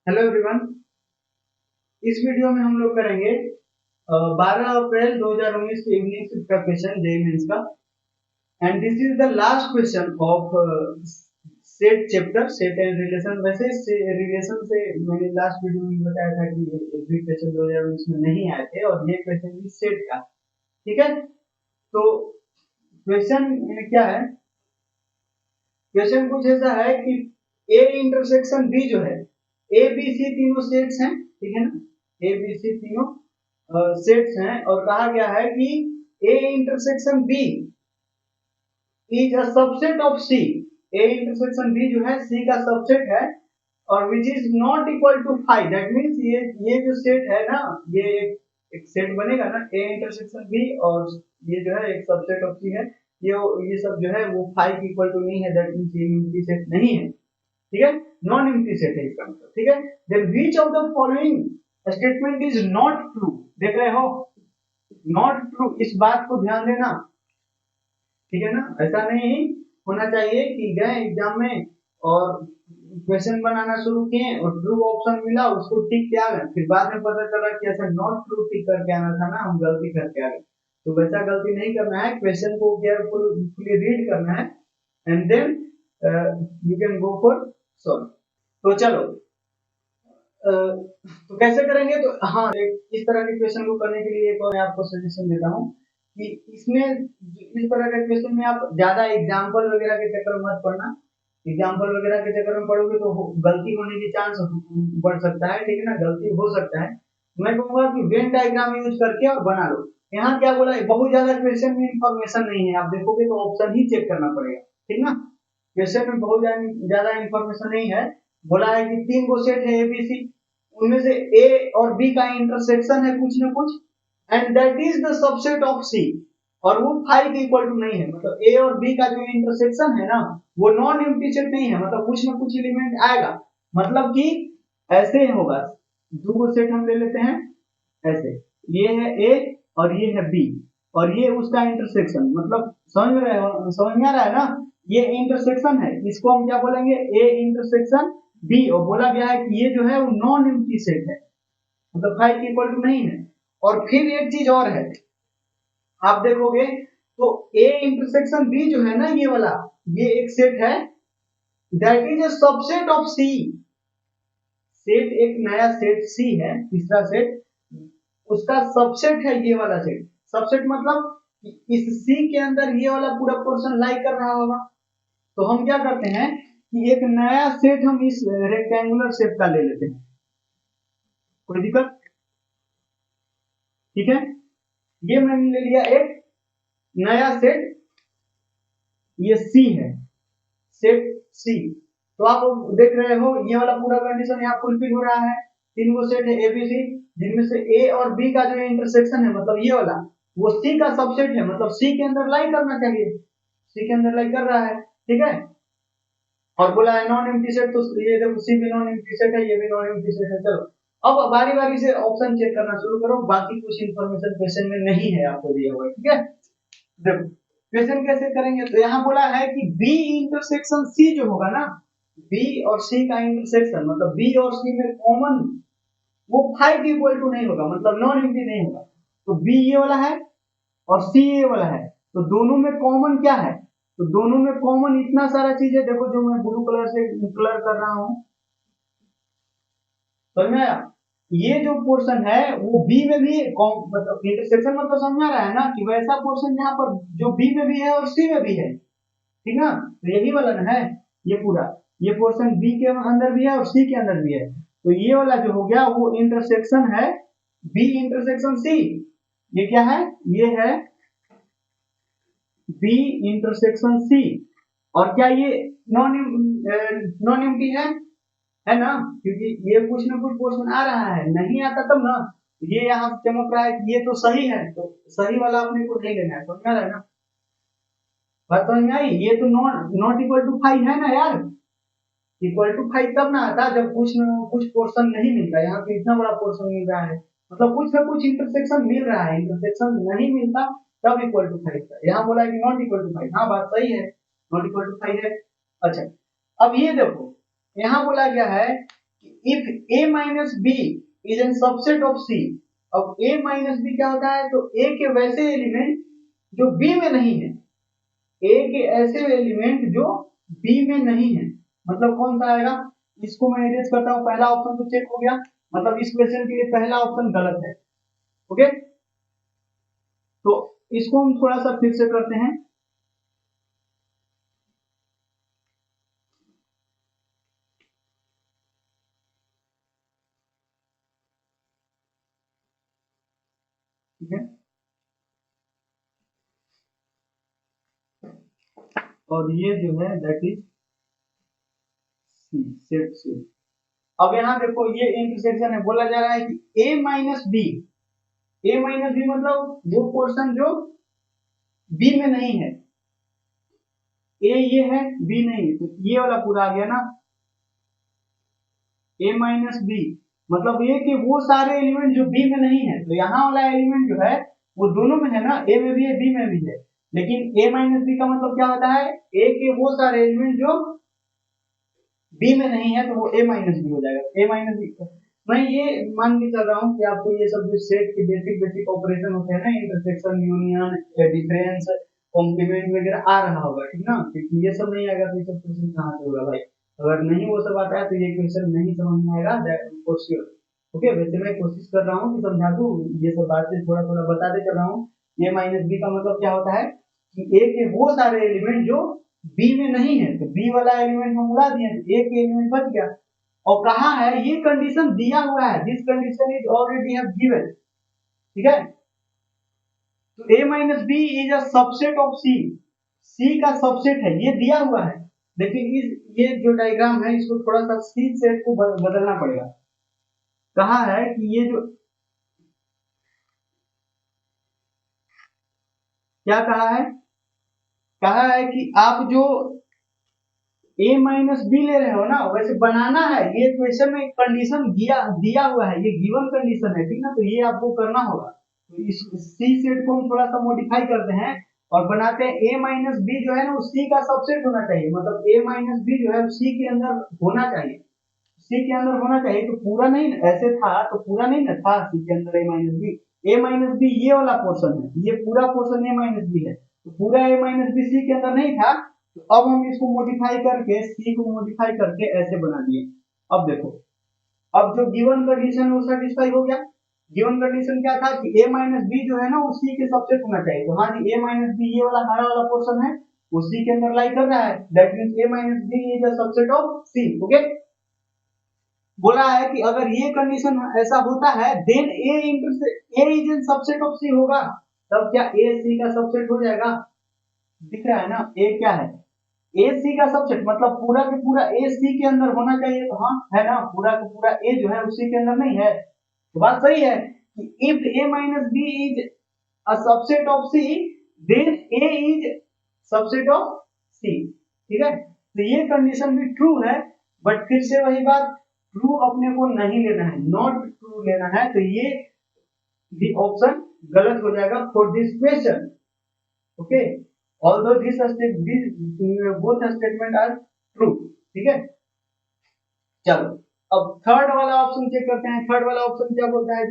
Hello everyone. इस video में हम लोग करेंगे 12 अप्रैल 2019 के इवनिंग शिफ्ट का क्वेश्चन जेईई मेंस का। And this is the last question of set chapter set and relation. वैसे रिलेशन से मैंने लास्ट वीडियो में बताया था कि एवरी क्वेश्चन 2019 में नहीं आए थे और ये क्वेश्चन भी सेट का। ठीक है, तो क्वेश्चन क्या है? क्वेश्चन कुछ ऐसा है कि ए इंटरसेक्शन बी जो है, ए बी सी तीनों सेट्स हैं, ठीक है ना, ए बी सी तीनों सेट्स हैं और कहा गया है कि A intersection B is a subset of C. A intersection B जो है सी का सबसेट है और which is not equal to five. That means ये जो सेट है ना, ये एक सेट बनेगा ना, ए इंटरसेक्शन बी और ये जो है एक सबसेट ऑफ सी है। ये सब जो है वो फाइव के इक्वल टू नहीं है। दैट मींस ये एम्प्टी सेट नहीं है, ठीक है, नॉन एम्प्टी सेट है इसका मतलब। ठीक है, then which of the following statement is not true. देख रहे हो, नॉट ट्रू, इस बात को ध्यान देना, ठीक है ना। ऐसा नहीं होना चाहिए कि गए एग्जाम में और क्वेश्चन बनाना शुरू किए और ट्रू ऑप्शन मिला उसको टिक के आ गए, फिर बाद में पता चला कि ऐसा नॉट ट्रू टिक करके आना था ना, हम गलती करके आ गए। तो वैसा गलती नहीं करना है, क्वेश्चन को केयरफुली रीड करना है and then you can go for solve. तो चलो तो कैसे करेंगे? तो हाँ, इस तरह के क्वेश्चन को करने के लिए एक और मैं आपको सजेशन देता हूँ कि इसमें इस तरह के क्वेश्चन में आप ज्यादा एग्जाम्पल वगैरह के चक्कर में मत पड़ना। एग्जाम्पल वगैरह के चक्कर में पढ़ोगे तो गलती होने की चांस बढ़ सकता है, ठीक है ना, गलती हो सकता है। मैं कहूंगा कि वेन डायग्राम यूज करके और बना लो। यहाँ क्या बोला है, बहुत ज्यादा क्वेश्चन में इंफॉर्मेशन नहीं है, आप देखोगे तो ऑप्शन ही चेक करना पड़ेगा, ठीक ना। क्वेश्चन में बहुत ज्यादा इंफॉर्मेशन नहीं है। बोला है कि तीन गो सेट है एबीसी, उनमें से ए और बी का इंटरसेक्शन है कुछ ना कुछ, and that is the subset of C, और वो फाइव के इक्वल टू नहीं है। मतलब ए और बी का जो इंटरसेक्शन है ना, वो नॉन एम्प्टी सेट नहीं है, मतलब कुछ ना कुछ एलिमेंट आएगा। मतलब कि ऐसे होगा, दो सेट हम ले लेते हैं ऐसे, ये है ए और ये है बी और ये उसका इंटरसेक्शन, मतलब समझ में आ रहा है ना, ये इंटरसेक्शन है, इसको हम क्या बोलेंगे, ए इंटरसेक्शन बी। और बोला गया है कि ये जो है वो नॉन एम्प्टी सेट है, मतलब फाइव के इक्वल टू नहीं है। और फिर एक चीज और है, आप देखोगे तो ए इंटरसेक्शन बी जो है ना, ये वाला, ये एक सेट है, that is a subset of C. Set एक नया सेट सी है, तीसरा सेट, उसका सबसेट है ये वाला सेट। सबसेट मतलब इस सी के अंदर ये वाला पूरा पोर्शन लाई कर रहा होगा। तो हम क्या करते हैं कि एक नया सेट हम इस रेक्टेंगुलर शेप का ले लेते हैं, कोई दिक्कत? ठीक है, ये मैंने ले लिया एक नया सेट, ये सी है, सेट सी। तो आप देख रहे हो ये वाला पूरा कंडीशन यहाँ फुलफिल हो रहा है। तीन गो सेट है एबीसी, जिनमें से ए और बी का जो इंटरसेक्शन है, मतलब ये वाला, वो सी का सबसेट है, मतलब सी के अंदर लाई करना चाहिए, सी के अंदर लाई कर रहा है, ठीक है। और बोला है नॉन एम्प्टी सेट, तो ये देखो सी भी नॉन एम्प्टी सेट है, ये भी नॉन एम्प्टी सेट है। चलो अब बारी बारी से ऑप्शन चेक करना शुरू करो, बाकी कुछ इंफॉर्मेशन क्वेश्चन में नहीं है आपको दिया हुआ, ठीक है। देखो क्वेश्चन कैसे करेंगे, तो यहाँ बोला है कि बी इंटरसेक्शन सी जो होगा ना, बी और सी का इंटरसेक्शन, मतलब बी और सी में कॉमन, वो फाइव इक्वल टू नहीं होगा, मतलब नॉन एम्प्टी नहीं होगा। तो बी ये वाला है और सी ये वाला है, तो दोनों में कॉमन क्या है, तो दोनों में कॉमन इतना सारा चीज है। देखो जो मैं ब्लू कलर से कलर कर रहा हूँ, समझ में आया? ये जो पोर्शन है वो बी में भी मतलब इंटरसेक्शन, मतलब समझ आ रहा है ना कि वैसा पोर्शन यहाँ पर जो बी में भी है और सी में भी है, ठीक ना। तो यही वाला ना है, ये पूरा ये पोर्शन बी के अंदर भी है और सी के अंदर भी है। तो ये वाला जो हो गया वो इंटरसेक्शन है बी इंटरसेक्शन सी। ये क्या है, ये है बी इंटरसेक्शन सी। और क्या ये नॉन एम्प्टी है ना, क्योंकि ये कुछ ना कुछ पोर्शन आ रहा है, नहीं आता तब ना। ये यहाँ चमक रहा है कि ये तो सही है, तो सही वाला अपने को नहीं लेना है, समझ रहा है ना, बात समझ में आई? ये तो नॉट इक्वल टू फाइव है ना यार, इक्वल टू फाइव तब ना आता जब कुछ पोर्शन नहीं मिलता। यहाँ पे इतना बड़ा पोर्शन मिल रहा है, मतलब कुछ ना कुछ इंटरसेक्शन मिल रहा है, इंटरसेक्शन नहीं मिलता तब इक्वल टू फाइव था। यहाँ बोला है कि नॉट इक्वल टू फाइव, हाँ बात सही है, नॉट इक्वल टू फाइव है। अच्छा अब ये देखो, यहाँ बोला गया है if a minus B is an subset of C. अब a माइनस बी क्या होता है, तो a के वैसे एलिमेंट जो b में नहीं है, a के ऐसे एलिमेंट जो b में नहीं है, मतलब कौन सा आएगा, इसको मैं इरेज करता हूं, पहला ऑप्शन तो चेक हो गया, मतलब इस क्वेश्चन के लिए पहला ऑप्शन गलत है। ओके, तो इसको हम थोड़ा सा फिर से करते हैं। ठीक है, और ये जो है दैट इज सी, सेट सी। अब यहाँ देखो ये इंटरसेक्शन है, बोला जा रहा है कि a minus B, a minus B मतलब वो पोर्शन जो b में नहीं है, a ये है b नहीं है, तो ये वाला पूरा आ गया ना, a माइनस बी मतलब ये कि वो सारे एलिमेंट जो b में नहीं है, तो यहाँ वाला एलिमेंट जो है वो दोनों में है ना, a में भी है b में भी है, लेकिन a माइनस बी का मतलब क्या होता है, a के वो सारे एलिमेंट जो b में नहीं है, तो वो a माइनस बी हो जाएगा, a माइनस बी। मैं ये मान के चल रहा हूँ कि आपको ये सब जो सेट के बेसिक बेसिक ऑपरेशन होते हैं ना, इंटरसेक्शन, यूनियन, डिफरेंस, कॉम्प्लीमेंट वगैरह आ रहा होगा, ठीक ना, क्योंकि ये सब नहीं आएगा तो ये सब क्वेश्चन कहाँ से होगा भाई, अगर नहीं वो सब आता है तो ये क्वेश्चन नहीं समझ में आएगा, दैट फॉर श्योर। ओके, वैसे मैं कोशिश कर रहा हूँ कि समझा दूं, ये सब बातें थोड़ा थोड़ा बताते चल रहा हूँ। ए माइनस बी का मतलब क्या होता है कि ए के वो सारे एलिमेंट जो बी में नहीं है, तो बी वाला एलिमेंट हम उड़ा दिए, ए के एलिमेंट बच गया। और कहा है ये कंडीशन दिया हुआ है, this condition is already have given, ठीक है, तो a minus B is a subset of C, C का सबसेट है, ये दिया हुआ है। लेकिन इस ये जो डायग्राम है इसको थोड़ा सा सी सेट को बदलना पड़ेगा। कहा है कि ये जो क्या कहा है कि आप जो a माइनस बी ले रहे हो ना, वैसे बनाना है, ये क्वेश्चन में कंडीशन दिया हुआ है, ये गिवन कंडीशन है, ठीक ना, तो ये आपको करना होगा। तो इस सी सेट को हम थोड़ा सा मॉडिफाई करते हैं और बनाते हैं a माइनस बी जो है ना, सी का सबसेट होना चाहिए, मतलब a माइनस बी जो है सी के अंदर होना चाहिए, सी के अंदर होना चाहिए, तो पूरा नहीं, ऐसे था तो पूरा नहीं ना था सी के अंदर ए माइनस बी ये वाला पोर्शन है, ये पूरा पोर्शन ए माइनस बी है, तो पूरा ए माइनस बी सी के अंदर नहीं था, तो अब हम इसको मॉडिफाई करके सी को मॉडिफाई करके ऐसे बना दिए। अब देखो, अब जो गिवन कंडीशन है वो सेटिस्फाई हो गया। गिवन कंडीशन क्या था कि a माइनस बी जो है ना वो सी के सबसेट होना चाहिए, तो हाँ जी, a माइनस बी ये वाला हरा वाला पोर्शन है वो सी के अंदर लाई कर रहा है, that means a minus B is the subset of C. Okay, बोला है कि अगर ये कंडीशन ऐसा होता है then a is in subset of C होगा, तब क्या a सी का सबसेट हो जाएगा, दिख रहा है ना, a क्या है, ए सी का सबसेट मतलब पूरा के पूरा ए सी के अंदर होना चाहिए, तो हाँ है ना, पूरा का पूरा ए जो है उसी के अंदर नहीं है, तो बात सही है कि if A minus B is a subset of C then A is subset of C, ठीक है, तो ये कंडीशन भी ट्रू है, बट फिर से वही बात, ट्रू अपने को नहीं लेना है, नॉट ट्रू लेना है, तो ये भी ऑप्शन गलत हो जाएगा for this question. Okay, although both statement are true, ठीक है। चलो अब थर्ड वाला ऑप्शन चेक करते हैं, थर्ड वाला ऑप्शन क्या बोलता है,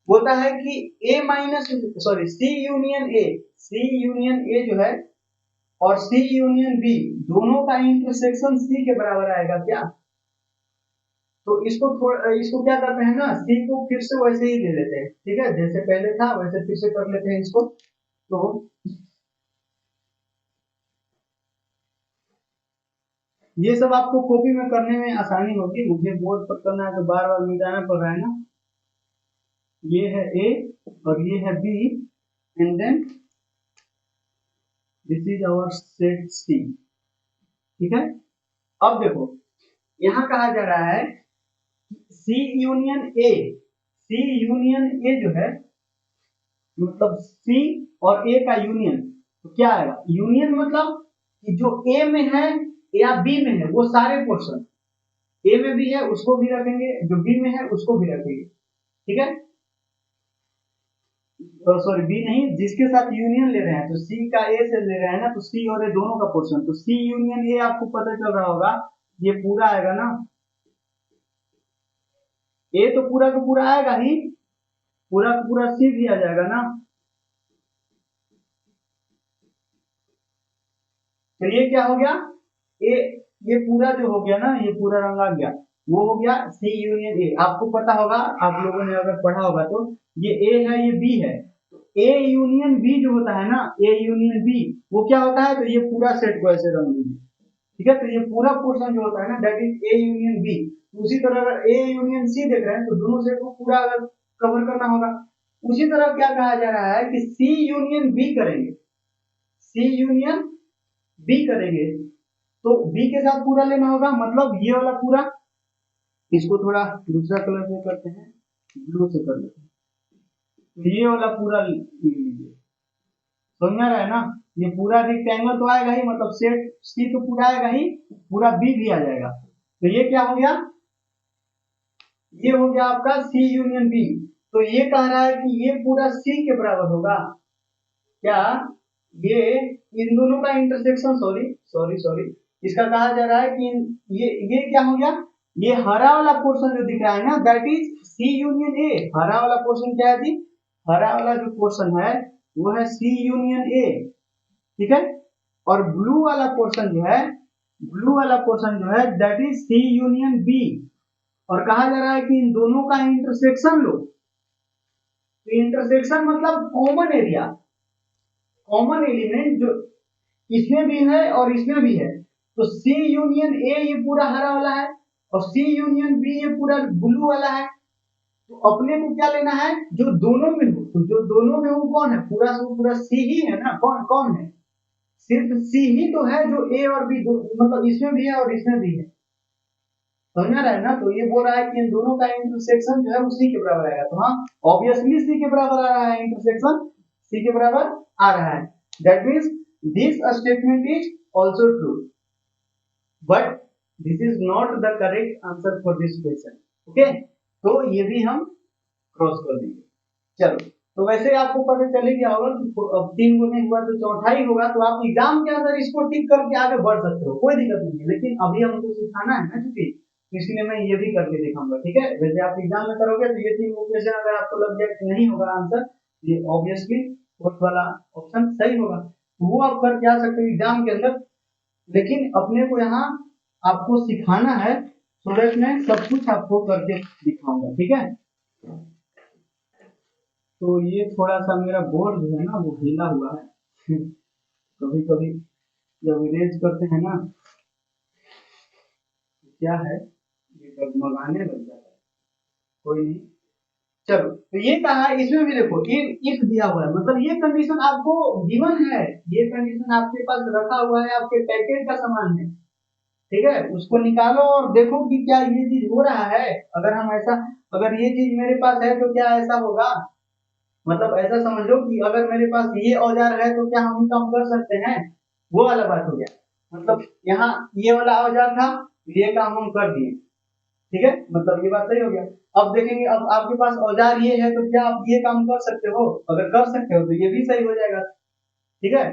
बोलता है कि a minus sorry C union A जो है और सी यूनियन बी दोनों का इंटरसेक्शन सी के बराबर आएगा क्या, तो इसको क्या करते हैं ना, सी को फिर से वैसे ही ले लेते हैं, ठीक है, जैसे पहले था वैसे फिर से कर लेते हैं इसको। तो ये सब आपको कॉपी में करने में आसानी होगी, मुझे बोर्ड पर करना है तो बार बार मिटाना पड़ रहा है ना, ये है ए और ये है B and then this is our set C, ठीक है। अब देखो यहाँ कहा जा रहा है सी union A, C union A जो है मतलब सी और ए का यूनियन, तो क्या आएगा, यूनियन मतलब कि जो ए में है या बी में है वो सारे पोर्शन, ए में भी है उसको भी रखेंगे, जो बी में है उसको भी रखेंगे, ठीक है, सॉरी बी नहीं, जिसके साथ यूनियन ले रहे हैं, तो सी का ए से ले रहे हैं ना, तो सी और ए दोनों का पोर्शन, तो सी यूनियन ए आपको पता चल रहा होगा, ये पूरा आएगा ना, ए तो पूरा का पूरा आएगा ही, पूरा का पूरा सी भी आ जाएगा ना। तो ये क्या हो गया, ए, ये पूरा जो हो गया ना, ये पूरा रंग आ गया, वो हो गया सी यूनियन ए। आपको पता होगा, आप लोगों ने अगर पढ़ा होगा तो, ये ए है ये बी है, ए यूनियन बी जो होता है ना, ए यूनियन बी वो क्या होता है, तो ये पूरा सेट को ऐसे रंग दीजिए, ठीक है। तो ये पूरा पोर्शन जो होता है ना, that is A union B. उसी तरह अगर ए यूनियन सी देख रहे हैं तो दोनों सेट को पूरा अगर कवर करना होगा। उसी तरह क्या कहा जा रहा है कि सी यूनियन बी करेंगे, सी यूनियन बी करेंगे तो बी के साथ पूरा लेना होगा, मतलब ये वाला पूरा, इसको थोड़ा दूसरा कलर से करते हैं, ब्लू से कर लेते हैं, तो ये वाला पूरा लीजिए, समझ में आ रहा है ना। ये पूरा रेक्टेंगल तो आएगा ही, मतलब सेट सी तो पूरा आएगा ही, पूरा बी भी आ जाएगा। तो ये क्या हो गया, ये हो गया आपका सी यूनियन बी। तो ये कह रहा है कि ये पूरा सी के बराबर होगा क्या, ये इन दोनों का इंटरसेक्शन, सॉरी सॉरी सॉरी, इसका कहा जा रहा है कि ये क्या हो गया, ये हरा वाला पोर्शन जो दिख रहा है ना, that is C union A. हरा वाला पोर्शन क्या है जी, हरा वाला जो पोर्शन है वो है सी यूनियन ए, ठीक है। और ब्लू वाला पोर्शन जो है, ब्लू वाला पोर्शन जो है that is C union B. और कहा जा रहा है कि इन दोनों का इंटरसेक्शन लो। तो इंटरसेक्शन मतलब कॉमन एरिया, कॉमन एलिमेंट जो इसमें भी है और इसमें भी है। तो सी यूनियन ए ये पूरा हरा वाला है, और सी यूनियन बी ये पूरा ब्लू वाला है। तो अपने को क्या लेना है, जो दोनों में हो, तो जो दोनों में हो कौन है, पूरा से पूरा सी ही है ना, कौन कौन है, सिर्फ सी ही तो है जो ए और बी मतलब इसमें भी है और इसमें भी है, समझ रहा है ना। तो ये बोल रहा है कि इन दोनों का इंटरसेक्शन जो है वो सी के बराबर आएगा। तो हाँ, ऑब्वियसली सी के बराबर आ रहा है, इंटरसेक्शन सी के बराबर आ रहा है। That means this statement is also true, but this is not the correct answer for this question. Okay, तो ये भी हम क्रॉस कर देंगे। चलो, तो वैसे आपको पता चले गया होगा कि अब 3 गो नहीं हुआ तो चौथा ही होगा। तो आप एग्जाम के अंदर इसको टिक करके आगे बढ़ सकते हो, कोई दिक्कत नहीं है। लेकिन अभी हमको सिखाना है ना, क्योंकि इसलिए मैं ये भी करके दिखाऊंगा, ठीक है। वैसे आप एग्जाम में करोगे तो ये 3 क्वेश्चन अगर आपको लग जाए कि नहीं होगा आंसर, ये ऑब्वियसली फोर्थ वाला ऑप्शन सही होगा, तो वो आप करके आ सकते हो एग्जाम के अंदर। लेकिन अपने को यहाँ आपको सिखाना है, सो दैट मैं सब कुछ आपको करके दिखाऊंगा, ठीक है। तो ये थोड़ा सा मेरा बोर्ड जो है ना वो ढीला हुआ है कभी कभी जब इरेज करते हैं ना, क्या है, ये डगमगाने लग जाता है, कोई नहीं। चलो, तो ये कहा, इसमें भी देखो ये इफ दिया हुआ है, मतलब ये कंडीशन आपको गिवन है, ये कंडीशन आपके पास रखा हुआ है, आपके पैकेट का सामान है, ठीक है। उसको निकालो और देखो कि क्या ये चीज हो रहा है। अगर हम ऐसा, अगर ये चीज मेरे पास है तो क्या ऐसा होगा, मतलब ऐसा समझ लो कि अगर मेरे पास ये औजार है तो क्या हम काम कर सकते हैं, वो वाला बात हो गया। मतलब यहाँ ये वाला औजार था, ये काम हम कर दिए, ठीक है, मतलब ये बात सही हो गया। अब देखेंगे, अब आपके पास औजार ये है तो क्या आप ये काम कर सकते हो, अगर कर सकते हो तो ये भी सही हो जाएगा, ठीक है।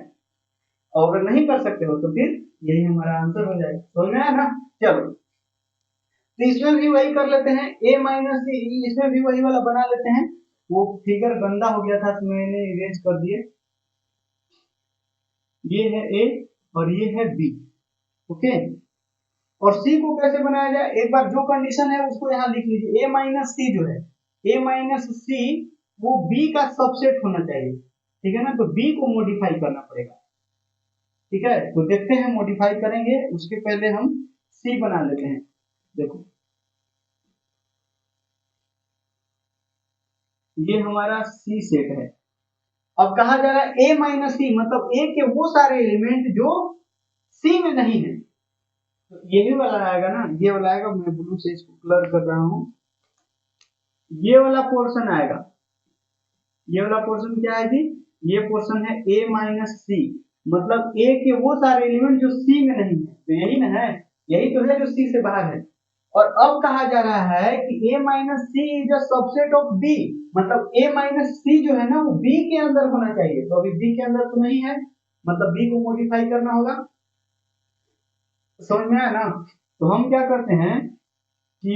और अगर नहीं कर सकते हो तो फिर यही हमारा आंसर हो जाएगा, समझ में आया ना। चलो, तो इसमें भी वही कर लेते हैं, a माइनस सी, इसमें भी वही वाला बना लेते हैं। वो फिगर गंदा हो गया था तो मैंने इरेज कर दिए। ये है a और ये है b, ओके। और c को कैसे बनाया जाए, एक बार जो कंडीशन है उसको यहाँ लिख लीजिए। a माइनस सी जो है, a माइनस सी वो b का सबसेट होना चाहिए, ठीक है ना। तो b को मॉडिफाई करना पड़ेगा, ठीक है। तो देखते हैं, मॉडिफाई करेंगे, उसके पहले हम c बना लेते हैं। देखो, ये हमारा सी सेट है। अब कहा जा रहा है a माइनस सी, मतलब a के वो सारे एलिमेंट जो c में नहीं है। तो यही वाला आएगा ना, ये वाला आएगा, मैं ब्लू से इसको कलर कर रहा हूं, ये वाला पोर्शन आएगा। ये वाला पोर्शन क्या है जी, ये पोर्शन है a माइनस सी, मतलब a के वो सारे एलिमेंट जो c में नहीं है। तो यही ना है, यही तो है जो c से बाहर है। और अब कहा जा रहा है कि a minus C is a subset of b, मतलब a माइनस सी जो है ना वो b के अंदर होना चाहिए। तो अभी b के अंदर तो नहीं है, मतलब b को मॉडिफाई करना होगा, समझ में आया ना। तो हम क्या करते हैं कि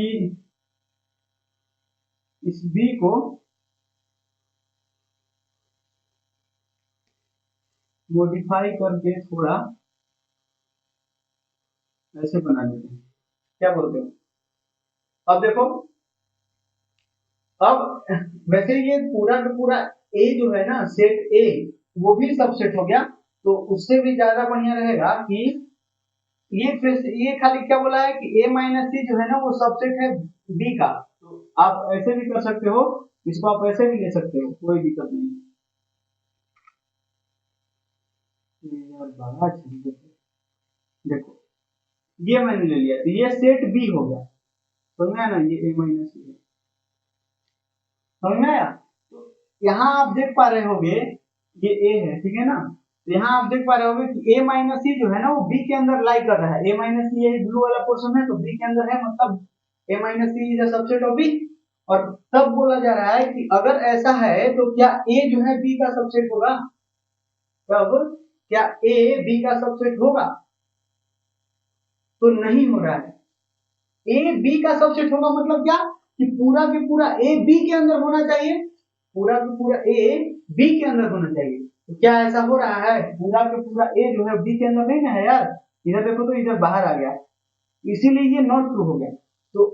इस बी को मॉडिफाई करके थोड़ा ऐसे बना देते हैं, क्या बोलते हो? अब देखो, अब वैसे ये पूरा का पूरा ए जो है ना, सेट ए वो भी सबसेट हो गया, तो उससे भी ज्यादा बढ़िया रहेगा कि ये खाली क्या बोला है कि ए माइनस सी जो है ना वो सबसेट है बी का। तो आप ऐसे भी कर सकते हो, इसको आप ऐसे भी ले सकते हो, कोई दिक्कत नहीं। यार बड़ा झंझट है। देखो ये मैंने ले लिया, तो ये सेट बी हो गया, समझ में आया ना, ये ए माइनस सी है, समझ में आया? तो यहाँ आप देख पा रहे होगे ये ए है, ठीक है ना, तो यहाँ आप देख पा रहे होगे कि ए माइनस सी जो है ना वो बी के अंदर लाई कर रहा है, ए माइनस सी यही ब्लू वाला पोर्शन है तो बी के अंदर है, मतलब A minus C is a subset of B. और तब बोला जा रहा है कि अगर ऐसा है तो क्या ए जो है बी का सबसेट होगा? तब क्या ए बी का सबसेट होगा? तो नहीं हो रहा है। ए बी का सबसेट होगा मतलब क्या कि पूरा के पूरा ए बी के अंदर होना चाहिए, पूरा के पूरा ए बी के अंदर होना चाहिए। तो क्या ऐसा हो रहा है? पूरा के पूरा ए जो है बी के अंदर नहीं ना है यार, इधर देखो तो इधर बाहर आ गया, इसीलिए ये नॉट ट्रू हो गया। तो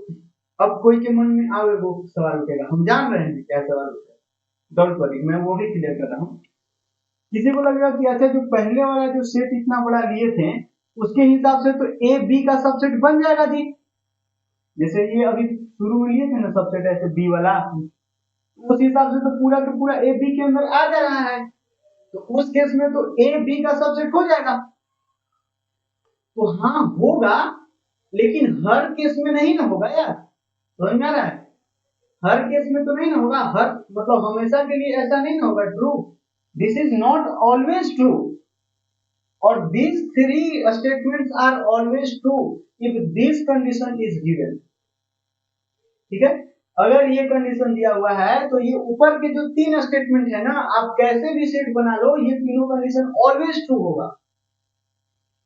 अब कोई के मन में आवे वो सवाल उठेगा, हम जान रहे हैं क्या सवाल उठेगा, डोंट वरी, मैं वो भी क्लियर कर रहा हूँ। किसी को लगेगा कि अच्छा जो पहले वाला जो सेट इतना बड़ा लिए थे उसके हिसाब से तो ए बी का सबसेट बन जाएगा जी, जैसे ये अभी शुरू में लिए थे ना सबसेट ऐसे बी वाला, उस हिसाब से तो पूरा का पूरा ए बी के अंदर आ जा रहा है, तो उस केस में तो ए बी का सबसेट हो जाएगा। तो हाँ होगा, लेकिन हर केस में नहीं ना होगा यार, समझ में आ रहा है? हर केस में तो नहीं ना होगा, हर मतलब हमेशा के लिए ऐसा नहीं ना होगा true, this is not always true, और these three statements are always true if this condition is given, ठीक है? अगर ये कंडीशन दिया हुआ है तो ये ऊपर के जो तीन स्टेटमेंट है ना, आप कैसे भी सेट बना लो ये तीनों कंडीशन ऑलवेज ट्रू होगा।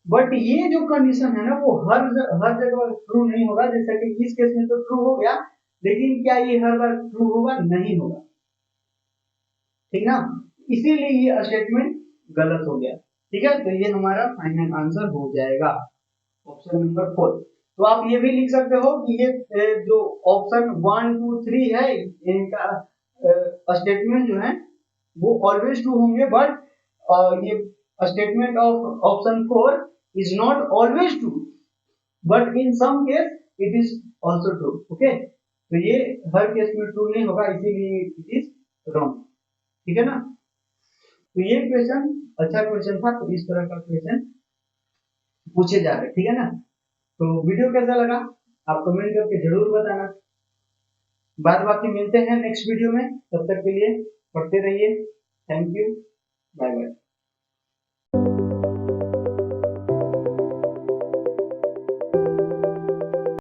बट ये जो कंडीशन है ना वो हर जगह ट्रू नहीं होगा, जैसे कि इस केस में तो ट्रू हो गया, लेकिन क्या ये हर बार ट्रू होगा? नहीं होगा, ठीक ना, इसीलिए ये स्टेटमेंट गलत हो गया, ठीक है? तो ये हमारा फाइनल आंसर हो जाएगा, ऑप्शन नंबर 4। तो आप ये भी लिख सकते हो कि ये जो ऑप्शन 1 2 3 है इनका स्टेटमेंट जो है वो ऑलवेज ट्रू होंगे, बट ये statement of option 4 is not always true, but in some case it is also true, okay? तो ये हर केस में ट्रू नहीं होगा, इसीलिए इट इज रॉन्ग, ठीक है ना? तो ये क्वेश्चन अच्छा क्वेश्चन था, तो इस तरह का क्वेश्चन पूछे जा रहे, ठीक है ना? तो वीडियो कैसा लगा आप कमेंट करके जरूर बताना, बाद बाकी मिलते हैं नेक्स्ट वीडियो में, तब तक के लिए पढ़ते रहिए, थैंक यू, बाय बाय।